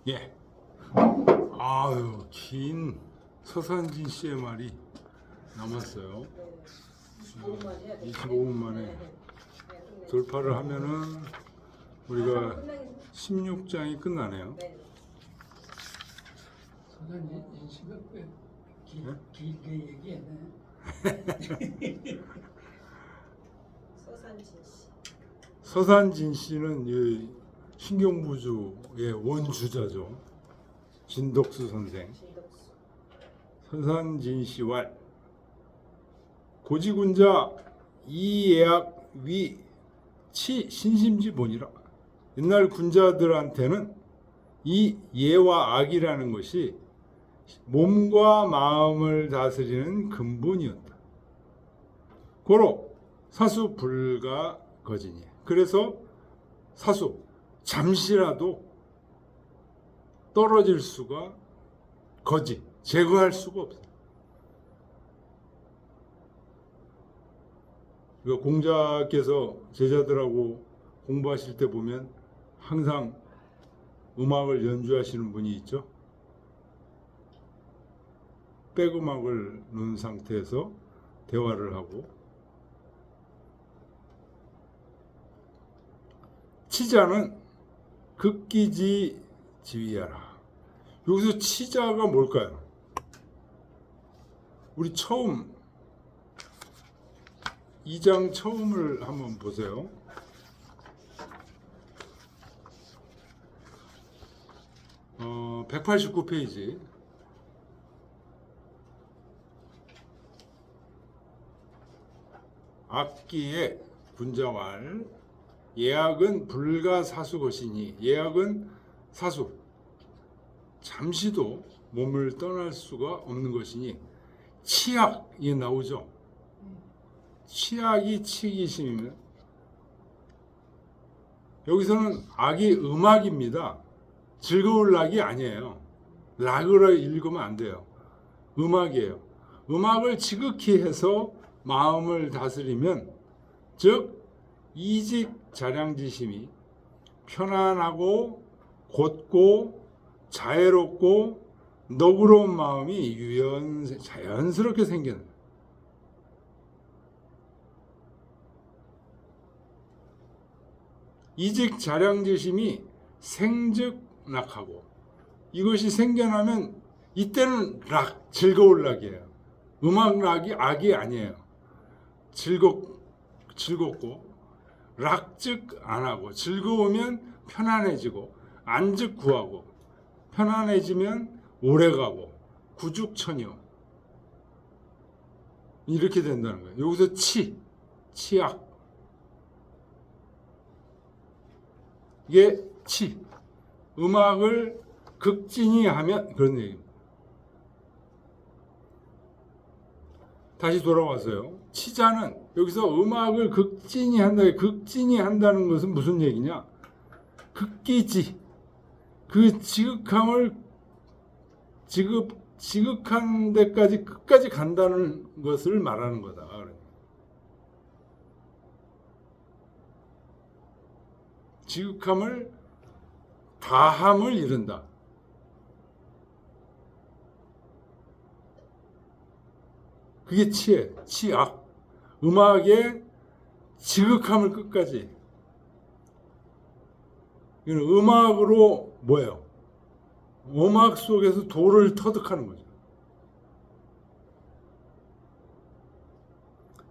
예. 아유, 긴 서산진 씨의 말이 남았어요. 25분 만에 돌파를 하면은 우리가 16장이 끝나네요. 서산진 씨가 꽤 길게 얘기했네. 서산진 씨. 서산진 씨는 이 신경부주의 원주자죠. 진덕수 선생. 진덕수. 서산진 씨와 고지군자 이예약 위치 신심지본이라. 옛날 군자들한테는 이 예와 악이라는 것이 몸과 마음을 다스리는 근본이었다. 고로 사수 불가 거진이. 그래서 사수 잠시라도 떨어질 수가 거지 제거할 수가 없어. 공자께서 제자들하고 공부하실 때 보면 항상 음악을 연주하시는 분이 있죠. 백음악을 넣은 상태에서 대화를 하고, 치자는 극기지 지위하라. 여기서 치자가 뭘까요? 우리 처음 2장 처음을 한번 보세요. 어, 189페이지. 악기의 군자왈 예악은 불가사수 것이니. 예악은 사수 잠시도 몸을 떠날 수가 없는 것이니. 치악이 나오죠. 치악이 치기심이면 여기서는 악이 음악입니다. 즐거울 락이 아니에요. 락으로 읽으면 안 돼요. 음악이에요. 음악을 지극히 해서 마음을 다스리면, 즉 이직 자량지심이 편안하고 곧고 자애롭고 너그러운 마음이 자연스럽게 생기는. 이직 자량지심이 생즉락하고, 이것이 생겨나면 이때는 락, 즐거울 락이에요. 음악 락이 악이 아니에요. 즐겁고 락즉 안 하고, 즐거우면 편안해지고, 안즉 구하고, 편안해지면 오래가고, 구죽천이요. 이렇게 된다는 거예요. 여기서 치악. 이게 음악을 극진히 하면 그런 얘기입니다. 다시 돌아와서요. 치자는 여기서 음악을 극진히 한다는 것은 무슨 얘기냐? 극기지. 그 지극한 데까지 끝까지 간다는 것을 말하는 거다. 지극함을 다함을 이룬다. 그게 치악. 음악의 지극함을 끝까지. 이건 음악으로 뭐예요? 음악 속에서 도를 터득하는 거죠.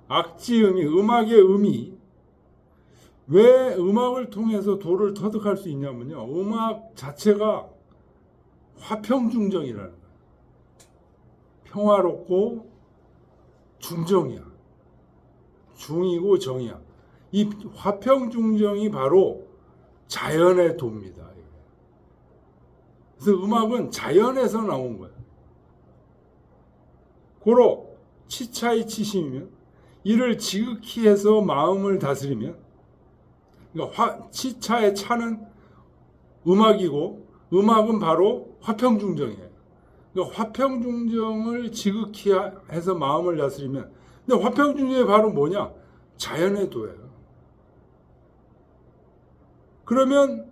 악지음이, 음악의 음이 왜 음악을 통해서 도를 터득할 수 있냐면요, 음악 자체가 화평중정이라는 거예요. 평화롭고 중정이야. 중이고 정이야. 이 화평중정이 바로 자연의 도입니다. 그래서 음악은 자연에서 나온 거예요. 고로 치차의 치심이면, 이를 지극히 해서 마음을 다스리면, 그러니까 치차의 차는 음악이고, 음악은 바로 화평중정이에요. 그러니까 화평중정을 지극히 해서 마음을 다스리면, 근데 화평중정이 바로 뭐냐? 자연의 도예요. 그러면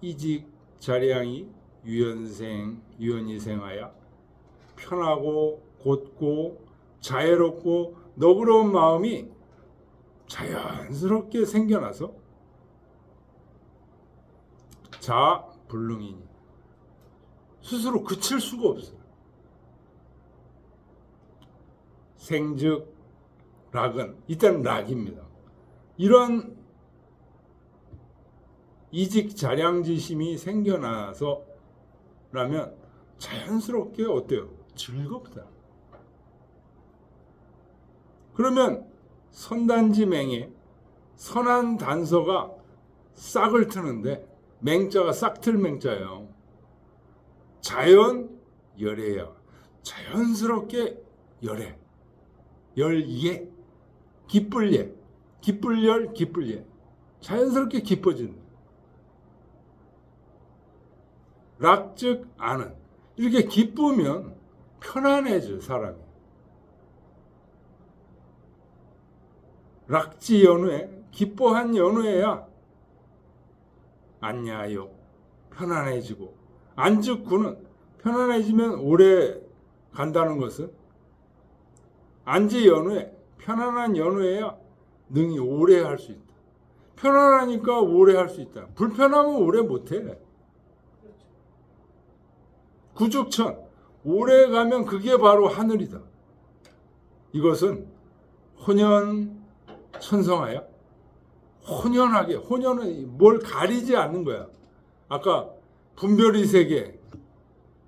이직 자량이 유연이 생하여 편하고 곧고 자애롭고 너그러운 마음이 자연스럽게 생겨나서 자불능이니 스스로 그칠 수가 없어요. 생즉 락은 이때는 락입니다. 이런 이직자량지심이 생겨나서 라면 자연스럽게 어때요? 즐겁다. 그러면 선단지맹에 선한 단서가 싹을 트는데 맹자가 싹틀 맹자예요. 자연 열애야. 자연스럽게 열애. 열예. 기쁠 예. 기쁠 열 기쁠 예. 자연스럽게 기뻐진다. 락즉 아는. 이렇게 기쁘면 편안해져 사람이. 락지 연후에 기뻐한 연후에야 안야요 편안해지고 안즉구는 편안해지면 오래 간다는 것은 안지 연후에 편안한 연후에야 능히 오래 할 수 있다. 편안하니까 오래 할 수 있다. 불편하면 오래 못해. 구죽천 오래 가면 그게 바로 하늘이다. 이것은 혼연 천성하야 혼연하게 혼연은 뭘 가리지 않는 거야. 아까 분별의 세계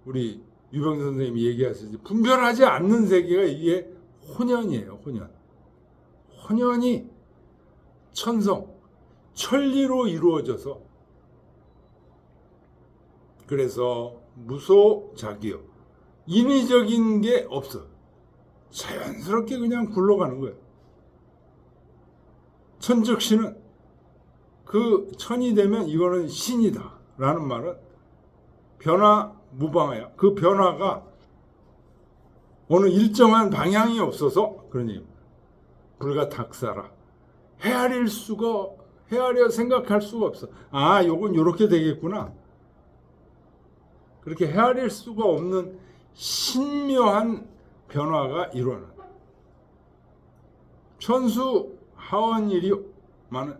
우리 유병 선생님이 얘기하셨지. 분별하지 않는 세계가 이게 혼연이에요. 혼연이 천성 천리로 이루어져서 그래서 무소작이요. 인위적인 게 없어. 자연스럽게 그냥 굴러가는 거예요. 천즉신은 그 천이 되면 이거는 신이다 라는 말은 변화 무방하여 그 변화가 어느 일정한 방향이 없어서 그런 얘기입니다. 불가탁사라 헤아려 생각할 수가 없어. 아 요건 요렇게 되겠구나. 그렇게 헤아릴 수가 없는 신묘한 변화가 일어나. 천수 하원이리요마는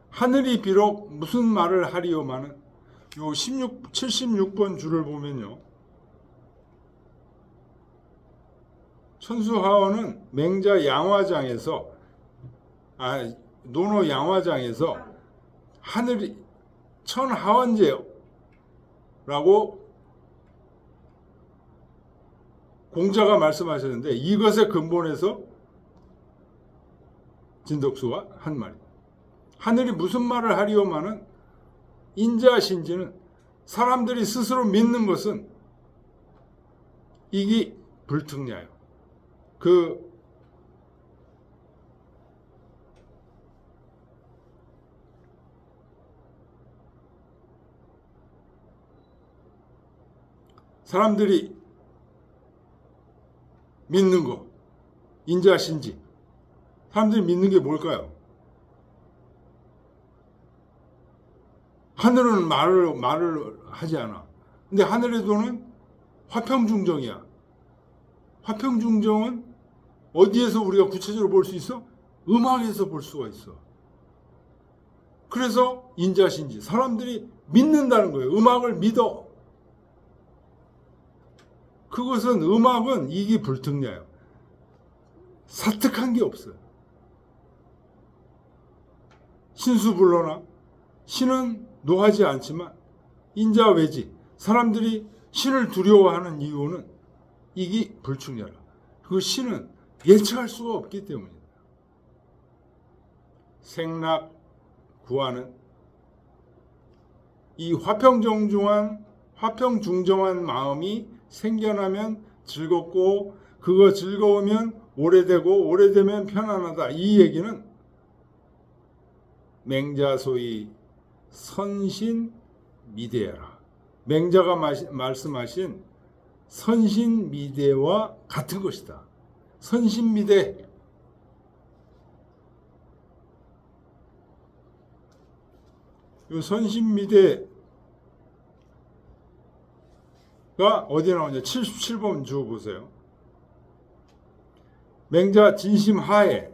하늘이 비록 무슨 말을 하리요마는 요 76번 줄을 보면요. 천수하원은 맹자 양화장에서 논어 양화장에서 하늘이 천하원제요 라고 공자가 말씀하셨는데 이것의 근본에서 진덕수가 한 말이에요. 하늘이 무슨 말을 하리오마는 인자신지는 사람들이 스스로 믿는 것은 이기 불특냐요. 그 사람들이 믿는 거 인자신지 사람들이 믿는 게 뭘까요? 하늘은 말을 하지 않아. 근데 하늘에도는 화평중정이야. 화평중정은 어디에서 우리가 구체적으로 볼 수 있어? 음악에서 볼 수가 있어. 그래서 인자신지 사람들이 믿는다는 거예요. 음악을 믿어. 그것은 음악은 이기 불특냐예요. 사특한 게 없어요. 신수불로나 신은 노하지 않지만 인자외지 사람들이 신을 두려워하는 이유는 이기 불충ня라. 그 신은 예측할 수가 없기 때문입니다. 생락 구하는 이 화평중정한 마음이 생겨나면 즐겁고 그거 즐거우면 오래되고 오래되면 편안하다. 이 얘기는 맹자소위 선신미대라. 맹자가 말씀하신 선신미대와 같은 것이다. 선신미대. 이 선신미대 어디 나오냐? 77번 주 보세요. 맹자 진심하에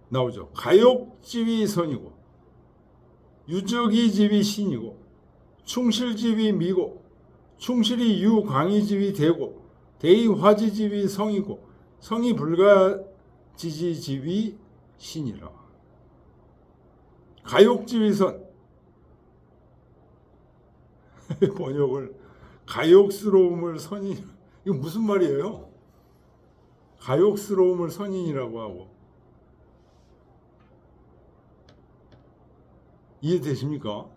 나오죠. 가욕집이 선이고 유적이집이 신이고 충실집이 미고 충실이 유광이집이 대고 대의화지집이 성이고 성이 불가지지집이 신이라. 가욕집이 선 번역을 가욕스러움을 선인, 이거 무슨 말이에요? 가욕스러움을 선인이라고 하고. 이해되십니까?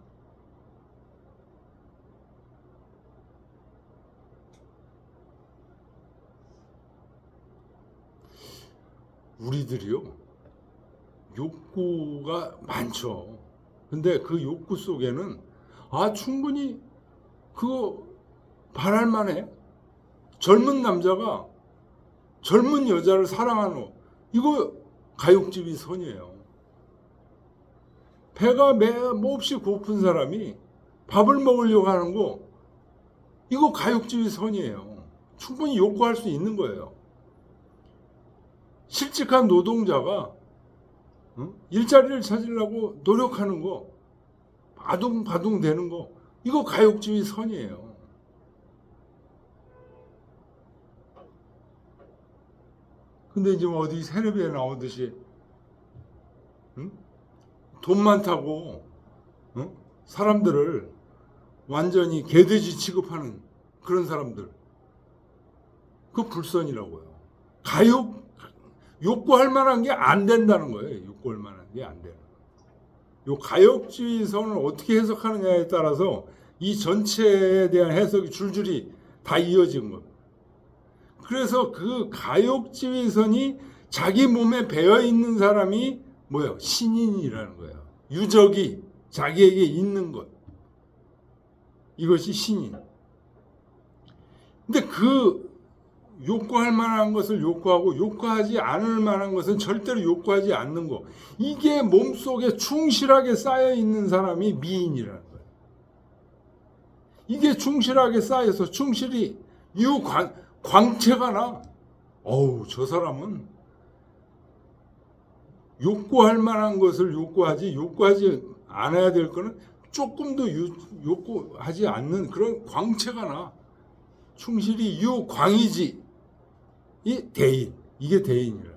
우리들이요, 욕구가 많죠. 근데 그 욕구 속에는 충분히 그거 바랄 만해. 젊은 남자가 젊은 여자를 사랑하는, 이거 가욕집이 선이에요. 배가 몹시 고픈 사람이 밥을 먹으려고 하는 거, 이거 가욕집이 선이에요. 충분히 욕구할 수 있는 거예요. 실직한 노동자가 일자리를 찾으려고 노력하는 거, 바둥바둥 되는 거, 이거 가욕집이 선이에요. 근데 이제 어디 세례비에 나오듯이 돈 많다고 사람들을 완전히 개돼지 취급하는 그런 사람들, 그 불선이라고요. 욕구할 만한 게 안 된다는 거예요. 욕구할 만한 게 안 되는. 요 가욕지선을 어떻게 해석하느냐에 따라서 이 전체에 대한 해석이 줄줄이 다 이어진 거예요. 그래서 그 가욕지선이 자기 몸에 배어 있는 사람이 뭐예요? 신인이라는 거예요. 유적이 자기에게 있는 것. 이것이 신인. 근데 그 욕구할 만한 것을 욕구하고 욕구하지 않을 만한 것은 절대로 욕구하지 않는 거. 이게 몸속에 충실하게 쌓여 있는 사람이 미인이라는 거예요. 이게 충실하게 쌓여서 충실히 광채가 나. 저 사람은 욕구할 만한 것을 욕구하지 않아야 될 거는 조금도 욕구하지 않는 그런 광채가 나. 충실히 유광이지. 이 대인, 이게 대인이라.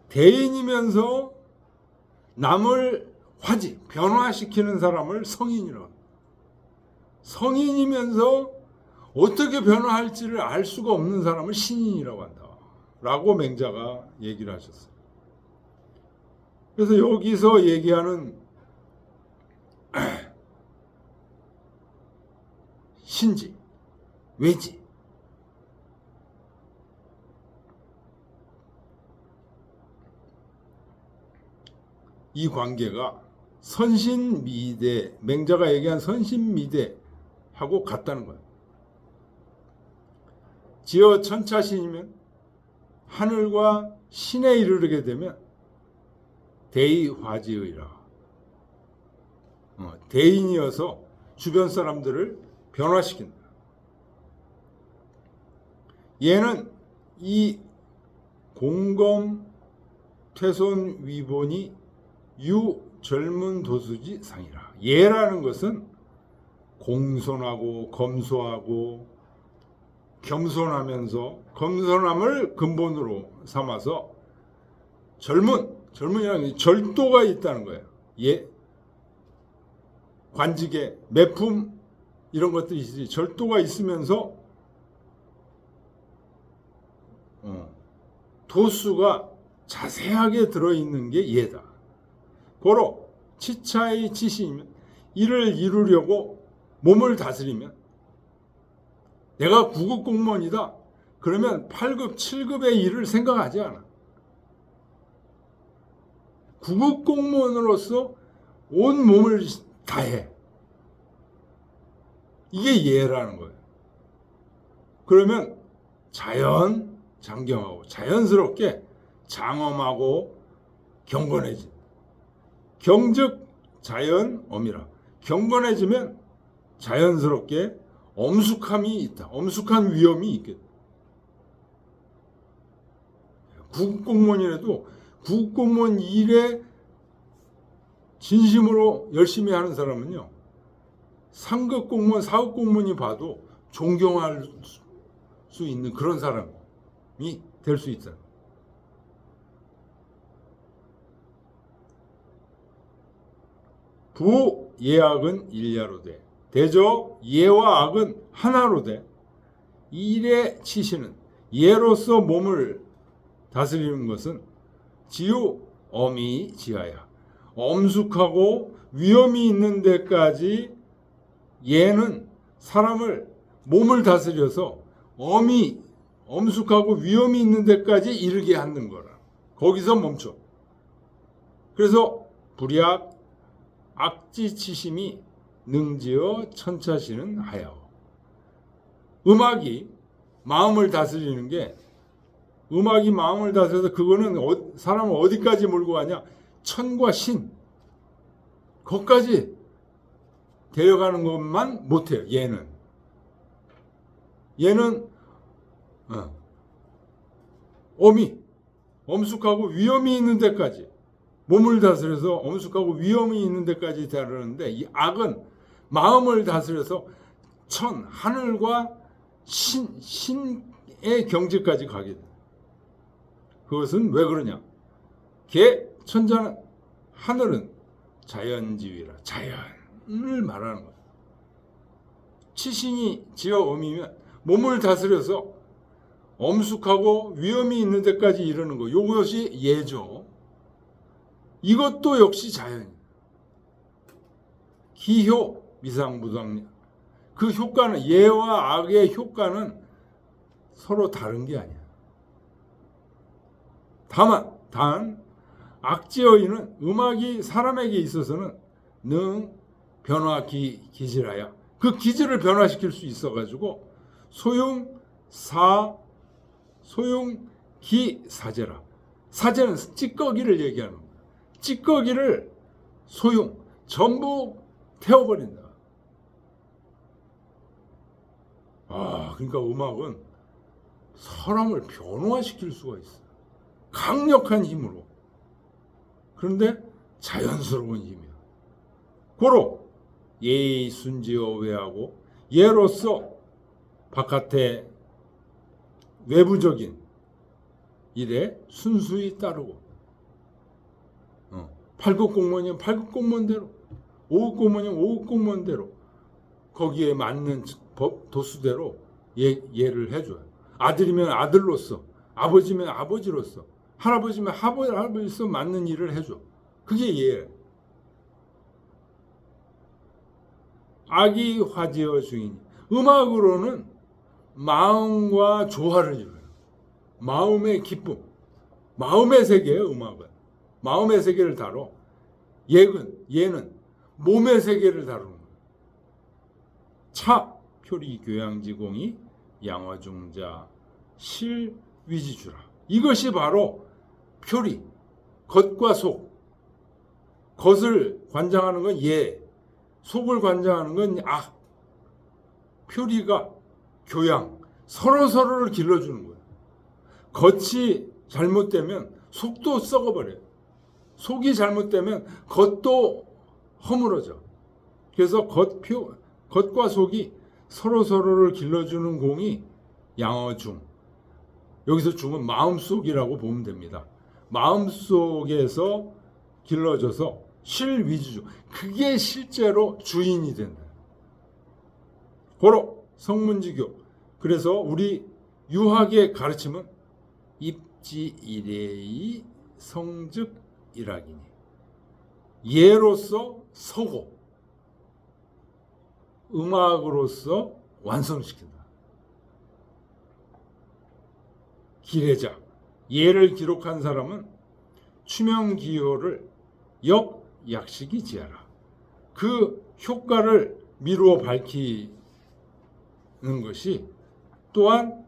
대인이면서 남을 변화시키는 사람을 성인이라. 성인이면서 어떻게 변화할지를 알 수가 없는 사람을 신인이라고 한다. 라고 맹자가 얘기를 하셨어요. 그래서 여기서 얘기하는 신지, 외지, 이 관계가 선신미대, 맹자가 얘기한 선신미대하고 같다는 거예요. 지어 천차신이면 하늘과 신에 이르게 되면 대의화지의라. 대인이어서 주변 사람들을 변화시킨다. 얘는 이 공검 퇴손 위본이 유 젊은 도수지 상이라. 얘라는 것은 공손하고 검소하고 겸손하면서 겸손함을 근본으로 삼아서 젊은이라는 절도가 있다는 거예요. 관직에 매품 이런 것들이 있지. 절도가 있으면서 도수가 자세하게 들어있는 게 얘다. 고로 치차의 치신이면 이를 이루려고 몸을 다스리면, 내가 9급 공무원이다 그러면 8급 7급의 일을 생각하지 않아. 9급 공무원으로서 온 몸을 다해. 이게 예라는 거예요. 그러면 장경하고 자연스럽게 장엄하고 경건해진. 경즉 자연엄이라. 경건해지면 자연스럽게 엄숙함이 있다. 엄숙한 위험이 있겠다. 구급공무원이라도 구급공무원 일에 진심으로 열심히 하는 사람은요, 상급 공무원, 사급 공무원이 봐도 존경할 수 있는 그런 사람이 될 수 있다. 부 예악은 일야로 돼. 대저 예와 악은 하나로 돼. 일의 치시는 예로서 몸을 다스리는 것은 지우 엄이 지하야. 엄숙하고 위험이 있는 데까지 예는 사람을 몸을 다스려서 엄숙하고 위험이 있는 데까지 이르게 하는 거라. 거기서 멈춰. 그래서 불약 악지치심이 능지어 천차시는 하야오. 음악이 마음을 다스리는 게, 음악이 마음을 다스려서 그거는 사람을 어디까지 몰고 가냐? 천과 신, 거기까지 데려가는 것만 못해요. 얘는 엄숙하고 위험이 있는 데까지, 몸을 다스려서 엄숙하고 위험이 있는 데까지 다루는데, 이 악은 마음을 다스려서 하늘과 신의 경지까지 가게 돼. 그것은 왜 그러냐? 천자는, 하늘은 자연지위라. 자연을 말하는 거야. 치신이 지어 엄이면 몸을 다스려서 엄숙하고 위험이 있는 데까지 이르는 거. 이것이 예죠. 이것도 역시 자연이에요. 기효 미상무상. 그 효과는, 예와 악의 효과는 서로 다른 게 아니야. 단 악지어이는 음악이 사람에게 있어서는 능 변화 기질하야. 그 기질을 변화시킬 수 있어가지고 소용기사제라. 사제는 찌꺼기를 얘기하는 거야. 찌꺼기를 전부 태워버린다. 그러니까 음악은 사람을 변화시킬 수가 있어. 강력한 힘으로. 그런데 자연스러운 힘이야. 고로 예의 순지어 외하고, 예로서 바깥에 외부적인 일에 순수히 따르고, 8급 공무원이면 8급 공무원대로, 5급 공무원이면 5급 공무원대로, 거기에 맞는 도수대로 예를 해줘요. 아들이면 아들로서, 아버지면 아버지로서, 할아버지면 할아버지로서 맞는 일을 해줘. 그게 예예요. 악이 화지어 중이니, 음악으로는 마음과 조화를 이뤄요. 마음의 기쁨, 마음의 세계예요. 음악은 마음의 세계를 다뤄. 예는 몸의 세계를 다루는 거예요. 표리 교양지공이 양어중자 실위지주라. 이것이 바로 표리, 겉과 속. 겉을 관장하는 건 예, 속을 관장하는 건 악. 표리가 교양, 서로를 길러주는 거예요. 겉이 잘못되면 속도 썩어버려요. 속이 잘못되면 겉도 허물어져. 그래서 겉과 속이 서로를 길러주는 공이 양어중. 여기서 중은 마음속이라고 보면 됩니다. 마음속에서 길러져서 실위주주. 그게 실제로 주인이 된다. 고로 성문지교. 그래서 우리 유학의 가르침은 입지일의 성즉일학이니, 예로서 서고 음악으로서 완성시킨다. 기례자, 예를 기록한 사람은 추명기호를 역약식이 지하라. 그 효과를 미루어 밝히는 것이 또한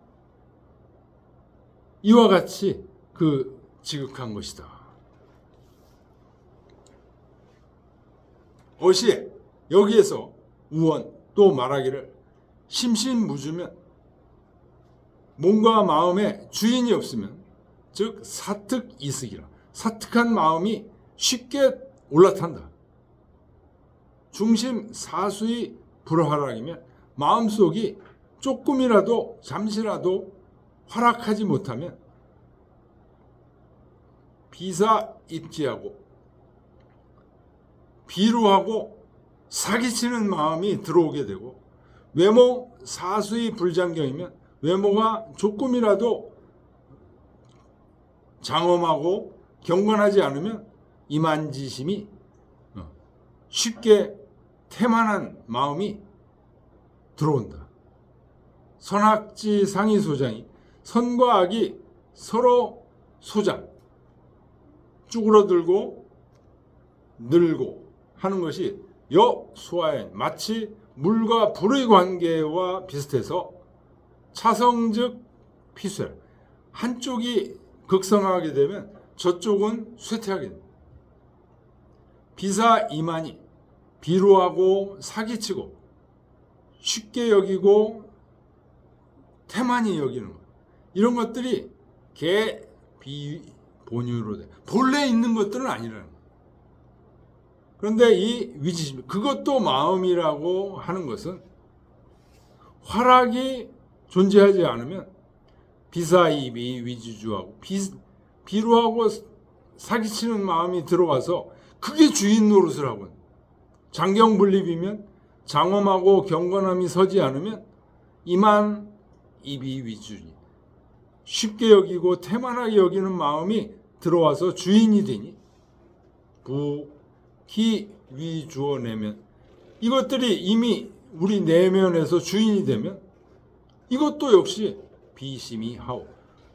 이와 같이 지극한 것이다. 여기에서 우원 또 말하기를 심신무주면 몸과 마음에 주인이 없으면 즉 사특이승이라 사특한 마음이 쉽게 올라탄다. 중심 사수의 불화락이면 마음속이 조금이라도 잠시라도 활락하지 못하면 비사입지하고 비루하고 사기치는 마음이 들어오게 되고 외모 사수의 불장경이면 외모가 조금이라도 장엄하고 경건하지 않으면 이만지심이 쉽게 태만한 마음이 들어온다. 선악지 상이 소장이 선과 악이 서로 소장 쭈그러들고 늘고 하는 것이 여수화엔 마치 물과 불의 관계와 비슷해서 차성즉 피쇠 한쪽이 극성하게 되면 저쪽은 쇠퇴하게 됩니다. 비사이만이 비루하고 사기치고 쉽게 여기고 태만히 여기는 것 이런 것들이 개비본유로 돼 본래 있는 것들은 아니라는 거예요. 그런데 이 위지심 그것도 마음이라고 하는 것은 활락이 존재하지 않으면 비사입이 위주주하고 비루하고 사기치는 마음이 들어와서 그게 주인 노릇을 하고 장경불립이면 장엄하고 경건함이 서지 않으면 이만 입이 위주니 쉽게 여기고 태만하게 여기는 마음이 들어와서 주인이 되니 부기 위주어 내면 이것들이 이미 우리 내면에서 주인이 되면 이것도 역시 비심이 하오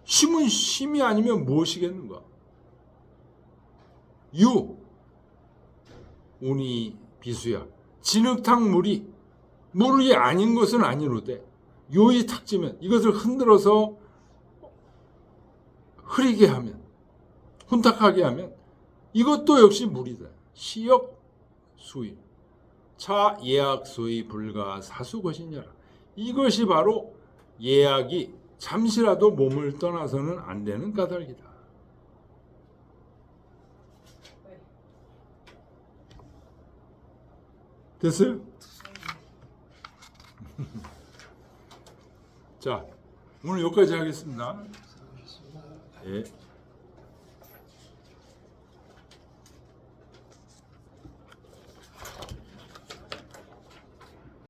심은 심이 아니면 무엇이겠는가. 유 운이 비수야 진흙탕 물이 아닌 것은 아니로되 요이 탁지면 이것을 흔들어서 흐리게 하면 혼탁하게 하면 이것도 역시 물이다. 시역 수의 차 예약 수의 불가 사수 것이냐라. 이것이 바로 예약이 잠시라도 몸을 떠나서는 안 되는 까닭이다. 됐어요? 자, 오늘 여기까지 하겠습니다. 예.